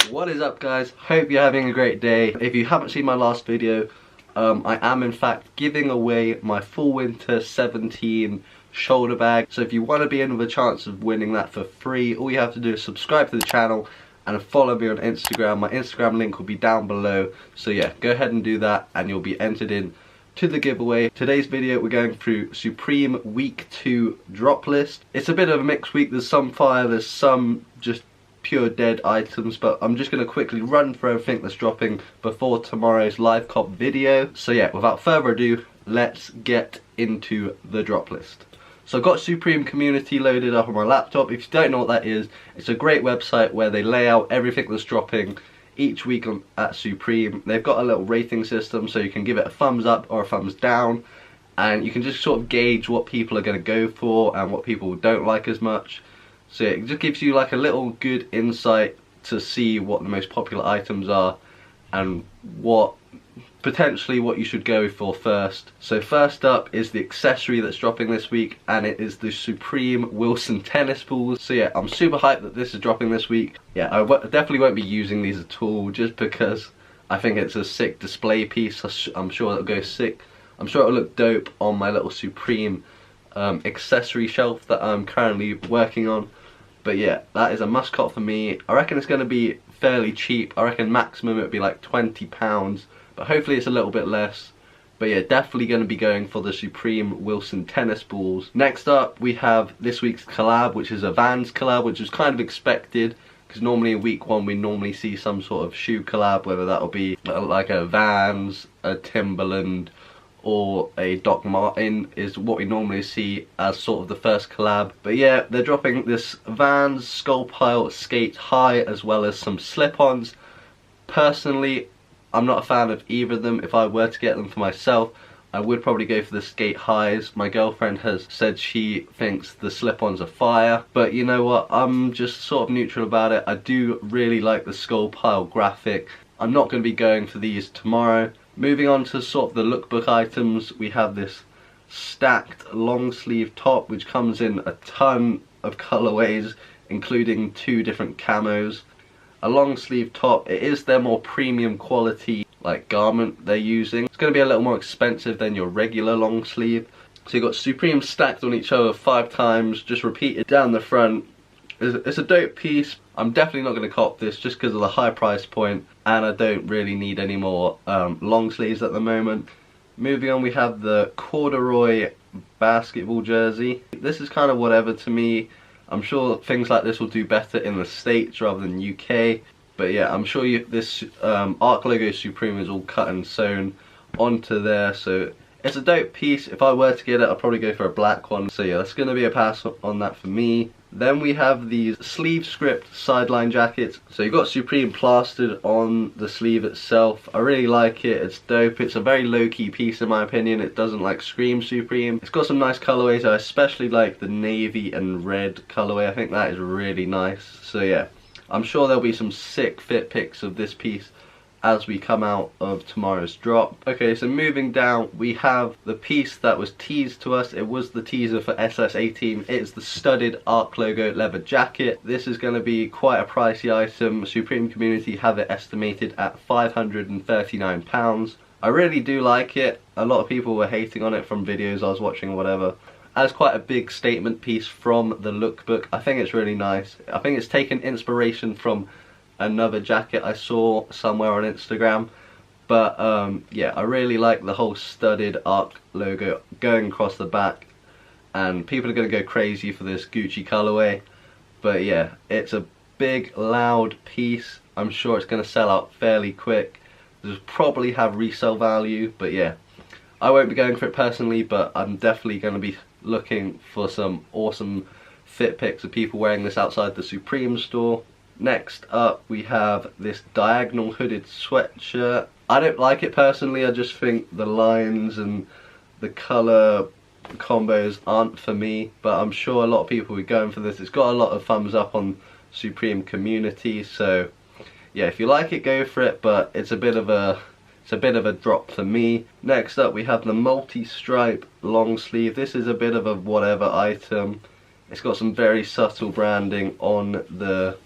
What is up, guys? Hope you're having a great day. If you haven't seen my last video, I am in fact giving away my fall winter 17 shoulder bag. So if you want to be in with a chance of winning that for free, all you have to do is subscribe to the channel and follow me on Instagram. My Instagram link will be down below. So yeah, go ahead and do that and you'll be entered in to the giveaway. Today's video we're going through Supreme week 2 drop list. It's a bit of a mixed week. There's some fire, there's some just pure dead items, but I'm just going to quickly run through everything that's dropping before tomorrow's live cop video. So yeah, without further ado, let's get into the drop list. So I've got Supreme Community loaded up on my laptop. If you don't know what that is, it's a great website where they lay out everything that's dropping each week at Supreme. They've got a little rating system so you can give it a thumbs up or a thumbs down, and you can just sort of gauge what people are going to go for and what people don't like as much. So yeah, it just gives you like a little good insight to see what the most popular items are and potentially what you should go for first. So first up is the accessory that's dropping this week, and it is the Supreme Wilson tennis balls. So yeah, I'm super hyped that this is dropping this week. Yeah, I definitely won't be using these at all just because I think it's a sick display piece. I'm sure it'll go sick. I'm sure it'll look dope on my little Supreme accessory shelf that I'm currently working on. But yeah, that is a must cop for me. I reckon it's going to be fairly cheap. I reckon maximum it would be like £20, but hopefully it's a little bit less. But yeah, definitely going to be going for the Supreme Wilson tennis balls. Next up we have this week's collab, which is a Vans collab, which was kind of expected because normally in week 1 we normally see some sort of shoe collab, whether that'll be like a Vans, a Timberland, or a Dr. Martens is what we normally see as sort of the first collab. But yeah, they're dropping this Vans Skull Pile Skate High as well as some slip-ons. Personally, I'm not a fan of either of them. If I were to get them for myself, I would probably go for the skate highs. My girlfriend has said she thinks the slip-ons are fire, but you know what, I'm just sort of neutral about it. I do really like the Skull Pile graphic. I'm not going to be going for these tomorrow. Moving on to sort of the lookbook items, we have this stacked long sleeve top which comes in a ton of colorways, including 2 different camos. A long sleeve top, it is their more premium quality like garment they're using. It's going to be a little more expensive than your regular long sleeve. So you've got Supreme stacked on each other 5 times, just repeated down the front. It's a dope piece. I'm definitely not going to cop this just because of the high price point, and I don't really need any more long sleeves at the moment. Moving on, we have the corduroy basketball jersey. This is kind of whatever to me. I'm sure things like this will do better in the States rather than UK. But yeah, I'm sure this ARC logo Supreme is all cut and sewn onto there. So it's a dope piece. If I were to get it, I'd probably go for a black one. So yeah, that's going to be a pass on that for me. Then we have these sleeve script sideline jackets. So you've got Supreme plastered on the sleeve itself. I really like it, it's dope. It's a very low-key piece in my opinion. It doesn't like scream Supreme. It's got some nice colorways. I especially like the navy and red colorway. I think that is really nice. So yeah, I'm sure there'll be some sick fit pics of this piece as we come out of tomorrow's drop. Okay, so moving down, we have the piece that was teased to us. It was the teaser for SS18. It's the studded ARC logo leather jacket. This is going to be quite a pricey item. Supreme Community have it estimated at £539. I really do like it. A lot of people were hating on it from videos I was watching or whatever. As quite a big statement piece from the lookbook, I think it's really nice. I think it's taken inspiration from another jacket I saw somewhere on Instagram, but yeah, I really like the whole studded ARC logo going across the back, and people are going to go crazy for this Gucci colorway. But yeah, it's a big loud piece. I'm sure it's going to sell out fairly quick. Does probably have resale value, but yeah, I won't be going for it personally, but I'm definitely going to be looking for some awesome fit pics of people wearing this outside the Supreme store. Next up we have this diagonal hooded sweatshirt. I don't like it personally. I just think the lines and the colour combos aren't for me, but I'm sure a lot of people will be going for this. It's got a lot of thumbs up on Supreme Community, so yeah, if you like it, go for it, but it's a bit of a drop for me. Next up we have the multi-stripe long sleeve. This is a bit of a whatever item. It's got some very subtle branding on the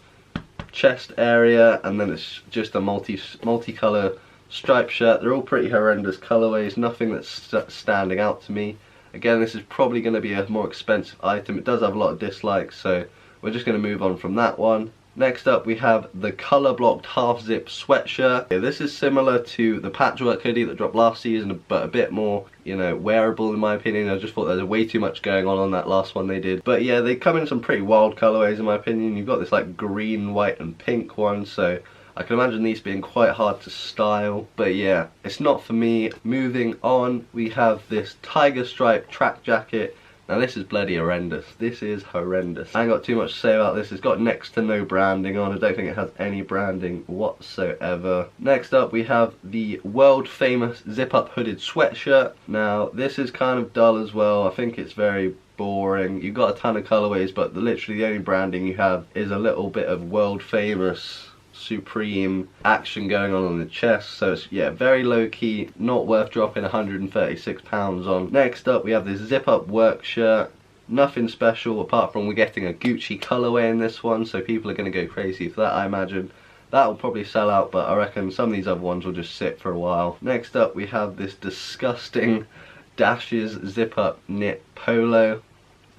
chest area, and then it's just a multicolour striped shirt. They're all pretty horrendous colourways, nothing that's standing out to me. Again, this is probably going to be a more expensive item. It does have a lot of dislikes, so we're just going to move on from that one. Next up we have the colorblocked half zip sweatshirt. This is similar to the patchwork hoodie that dropped last season, but a bit more, you know, wearable in my opinion. I just thought there was way too much going on that last one they did. But yeah, they come in some pretty wild colorways in my opinion. You've got this like green, white and pink one, so I can imagine these being quite hard to style. But yeah, it's not for me. Moving on, we have this tiger stripe track jacket. Now this is bloody horrendous. This is horrendous. I ain't got too much to say about this. It's got next to no branding on. I don't think it has any branding whatsoever. Next up we have the world famous zip up hooded sweatshirt. Now this is kind of dull as well. I think it's very boring. You've got a ton of colorways, but literally the only branding you have is a little bit of world famous supreme action going on the chest. So it's, yeah, very low key, not worth dropping £136 on. Next up we have this zip up work shirt. Nothing special apart from we're getting a Gucci colorway in this one, so people are going to go crazy for that, I imagine. That will probably sell out, but I reckon some of these other ones will just sit for a while. Next up we have this disgusting Dashes zip up knit polo.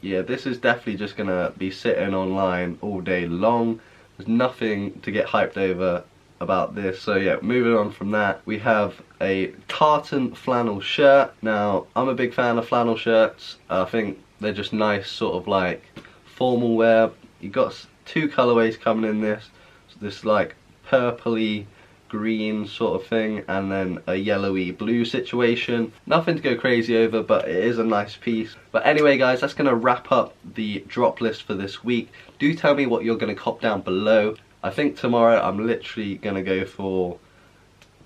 Yeah, this is definitely just going to be sitting online all day long. There's nothing to get hyped over about this. So yeah, moving on from that, we have a tartan flannel shirt. Now, I'm a big fan of flannel shirts. I think they're just nice, sort of like formal wear. You've got two colorways coming in this. So this like purpley green sort of thing, and then a yellowy blue situation. Nothing to go crazy over, but it is a nice piece. But anyway guys, that's going to wrap up the drop list for this week. Do tell me what you're going to cop down below. I think tomorrow I'm literally going to go for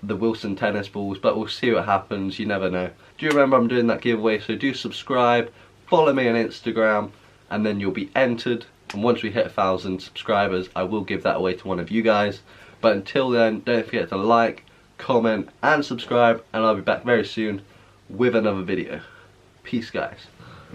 the Wilson tennis balls, but we'll see what happens. You never know. Do you remember I'm doing that giveaway? So do subscribe, follow me on Instagram, and then you'll be entered. And once we hit 1,000 subscribers, I will give that away to one of you guys. But until then, don't forget to like, comment and subscribe, and I'll be back very soon with another video. Peace guys.